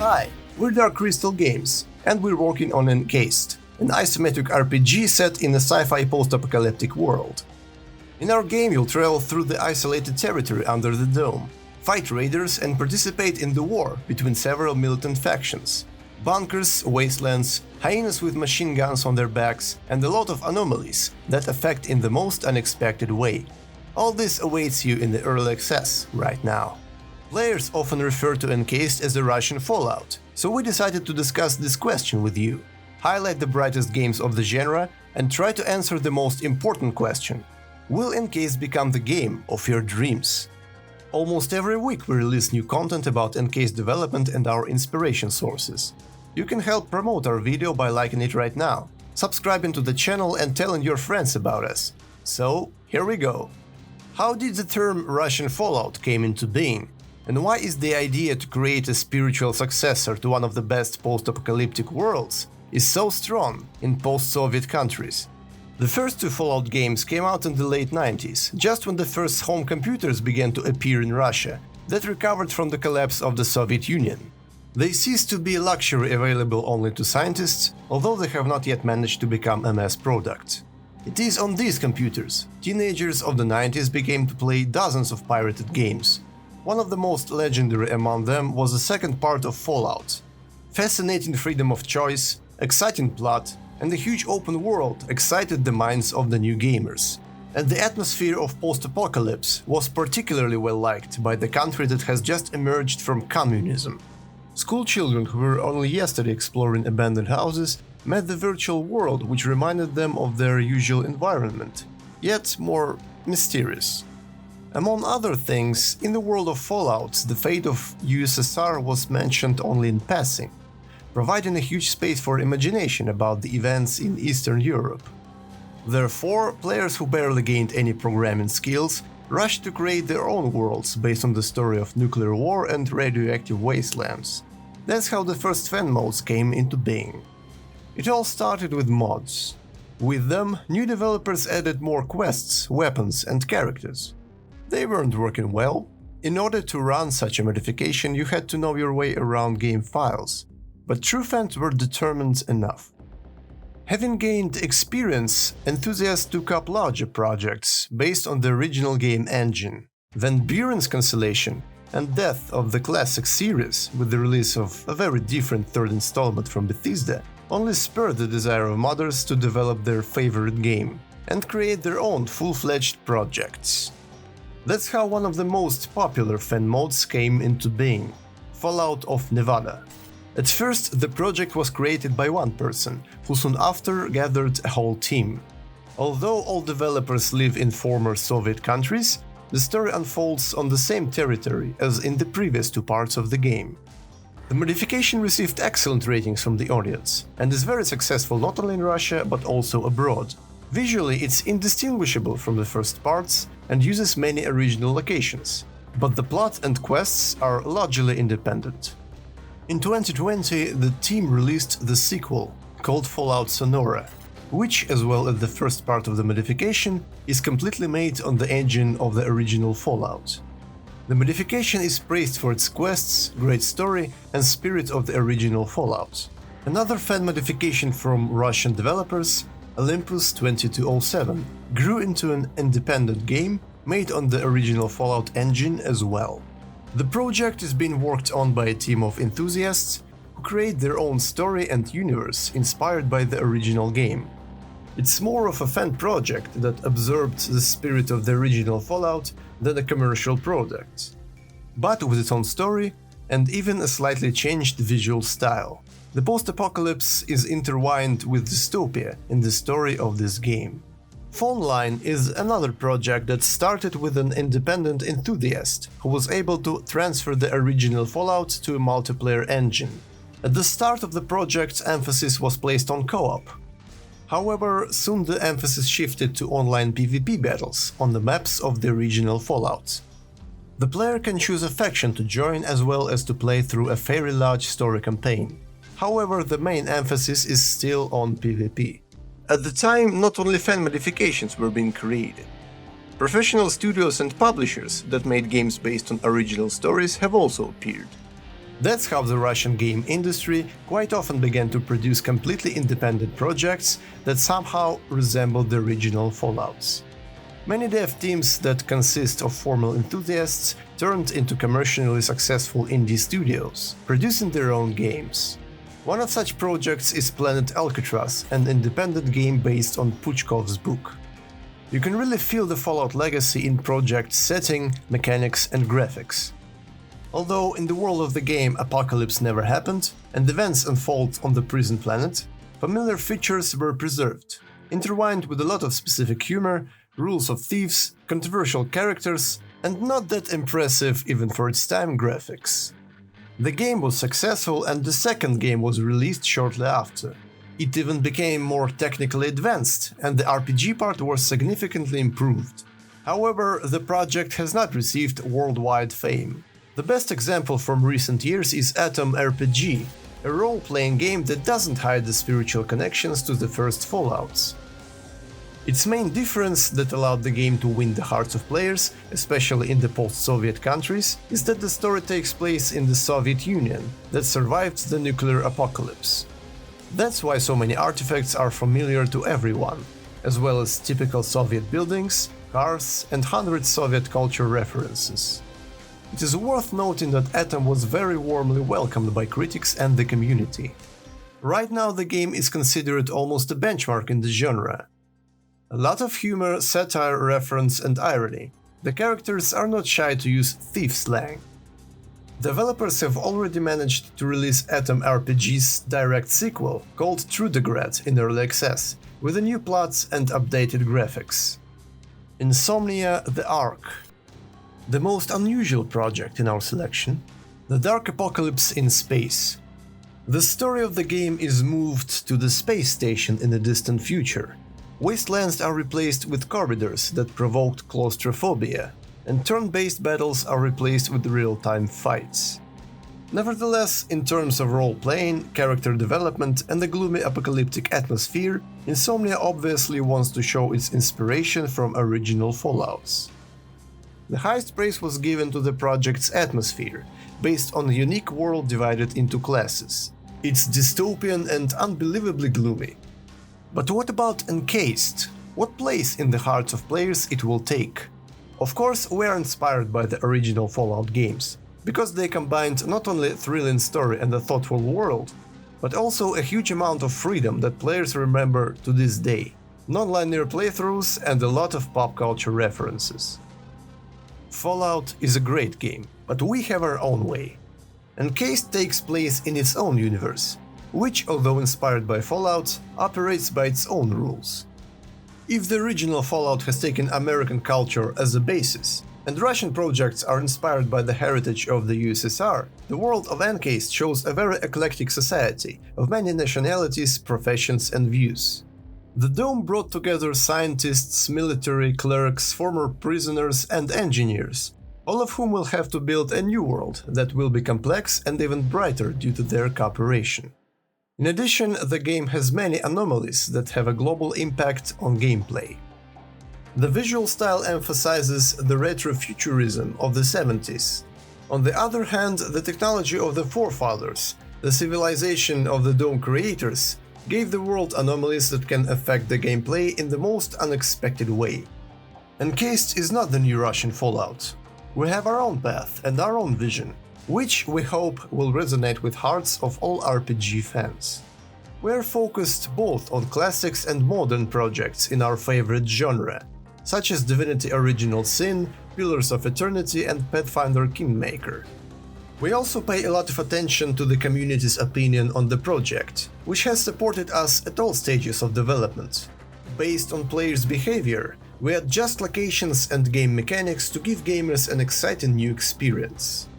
Hi, we're Dark Crystal Games, and we're working on Encased, an isometric RPG set in a sci-fi post-apocalyptic world. In our game you'll travel through the isolated territory under the dome, fight raiders and participate in the war between several militant factions. Bunkers, wastelands, hyenas with machine guns on their backs, and a lot of anomalies that affect in the most unexpected way. All this awaits you in the early access right now. Players often refer to Encased as the Russian Fallout, so we decided to discuss this question with you, highlight the brightest games of the genre, and try to answer the most important question: will Encased become the game of your dreams? Almost every week we release new content about Encased development and our inspiration sources. You can help promote our video by liking it right now, subscribing to the channel and telling your friends about us. So, here we go. How did the term Russian Fallout came into being? And why is the idea to create a spiritual successor to one of the best post-apocalyptic worlds is so strong in post-Soviet countries? The first two Fallout games came out in the late 90s, just when the first home computers began to appear in Russia that recovered from the collapse of the Soviet Union. They ceased to be a luxury available only to scientists, although they have not yet managed to become a mass product. It is on these computers teenagers of the 90s began to play dozens of pirated games. One of the most legendary among them was the second part of Fallout. Fascinating freedom of choice, exciting plot, and a huge open world excited the minds of the new gamers. And the atmosphere of post-apocalypse was particularly well liked by the country that has just emerged from communism. School children who were only yesterday exploring abandoned houses met the virtual world which reminded them of their usual environment, yet more mysterious. Among other things, in the world of Fallout, the fate of USSR was mentioned only in passing, providing a huge space for imagination about the events in Eastern Europe. Therefore, players who barely gained any programming skills rushed to create their own worlds based on the story of nuclear war and radioactive wastelands. That's how the first fan modes came into being. It all started with mods. With them, new developers added more quests, weapons, and characters. They weren't working well. In order to run such a modification, you had to know your way around game files, but true fans were determined enough. Having gained experience, enthusiasts took up larger projects based on the original game engine. Then Buren's cancellation and death of the classic series with the release of a very different third installment from Bethesda only spurred the desire of modders to develop their favorite game and create their own full-fledged projects. That's how one of the most popular fan modes came into being, Fallout of Nevada. At first, the project was created by one person, who soon after gathered a whole team. Although all developers live in former Soviet countries, the story unfolds on the same territory as in the previous two parts of the game. The modification received excellent ratings from the audience, and is very successful not only in Russia but also abroad. Visually, it's indistinguishable from the first parts and uses many original locations, but the plot and quests are largely independent. In 2020, the team released the sequel, called Fallout Sonora, which, as well as the first part of the modification, is completely made on the engine of the original Fallout. The modification is praised for its quests, great story, and spirit of the original Fallout. Another fan modification from Russian developers, Olympus 2207, grew into an independent game made on the original Fallout engine as well. The project is being worked on by a team of enthusiasts who create their own story and universe inspired by the original game. It's more of a fan project that absorbed the spirit of the original Fallout than a commercial product, but with its own story and even a slightly changed visual style. The post-apocalypse is intertwined with dystopia in the story of this game. Phone Line is another project that started with an independent enthusiast who was able to transfer the original Fallout to a multiplayer engine. At the start of the project, emphasis was placed on co-op. However, soon the emphasis shifted to online PvP battles on the maps of the original Fallout. The player can choose a faction to join as well as to play through a fairly large story campaign. However, the main emphasis is still on PvP. At the time, not only fan modifications were being created. Professional studios and publishers that made games based on original stories have also appeared. That's how the Russian game industry quite often began to produce completely independent projects that somehow resembled the original Fallouts. Many dev teams that consist of formal enthusiasts turned into commercially successful indie studios, producing their own games. One of such projects is Planet Alcatraz, an independent game based on Puchkov's book. You can really feel the Fallout legacy in project setting, mechanics and graphics. Although in the world of the game apocalypse never happened, and events unfold on the prison planet, familiar features were preserved, intertwined with a lot of specific humor, rules of thieves, controversial characters, and not that impressive even for its time graphics. The game was successful and the second game was released shortly after. It even became more technically advanced, and the RPG part was significantly improved. However, the project has not received worldwide fame. The best example from recent years is Atom RPG, a role-playing game that doesn't hide the spiritual connections to the first Fallouts. Its main difference that allowed the game to win the hearts of players, especially in the post-Soviet countries, is that the story takes place in the Soviet Union that survived the nuclear apocalypse. That's why so many artifacts are familiar to everyone, as well as typical Soviet buildings, cars, and hundreds Soviet culture references. It is worth noting that Atom was very warmly welcomed by critics and the community. Right now the game is considered almost a benchmark in the genre. A lot of humor, satire, reference and irony. The characters are not shy to use thief slang. Developers have already managed to release Atom RPG's direct sequel, called Trudegrad, in early access, with a new plot and updated graphics. Insomnia: The Ark. The most unusual project in our selection, the Dark Apocalypse in Space. The story of the game is moved to the space station in the distant future. Wastelands are replaced with corridors that provoked claustrophobia, and turn-based battles are replaced with real-time fights. Nevertheless, in terms of role-playing, character development and the gloomy apocalyptic atmosphere, Insomnia obviously wants to show its inspiration from original Fallouts. The highest praise was given to the project's atmosphere, based on a unique world divided into classes. It's dystopian and unbelievably gloomy. But what about Encased? What place in the hearts of players it will take? Of course, we are inspired by the original Fallout games, because they combined not only a thrilling story and a thoughtful world, but also a huge amount of freedom that players remember to this day, non-linear playthroughs and a lot of pop culture references. Fallout is a great game, but we have our own way. Encased takes place in its own universe, which, although inspired by Fallout, operates by its own rules. If the original Fallout has taken American culture as a basis, and Russian projects are inspired by the heritage of the USSR, the world of Encased shows a very eclectic society of many nationalities, professions and views. The Dome brought together scientists, military, clerks, former prisoners and engineers, all of whom will have to build a new world that will be complex and even brighter due to their cooperation. In addition, the game has many anomalies that have a global impact on gameplay. The visual style emphasizes the retrofuturism of the 70s. On the other hand, the technology of the forefathers, the civilization of the Dome creators, gave the world anomalies that can affect the gameplay in the most unexpected way. Encased is not the new Russian Fallout. We have our own path and our own vision, which we hope will resonate with hearts of all RPG fans. We are focused both on classics and modern projects in our favorite genre, such as Divinity Original Sin, Pillars of Eternity and Pathfinder Kingmaker. We also pay a lot of attention to the community's opinion on the project, which has supported us at all stages of development. Based on players' behavior, we adjust locations and game mechanics to give gamers an exciting new experience.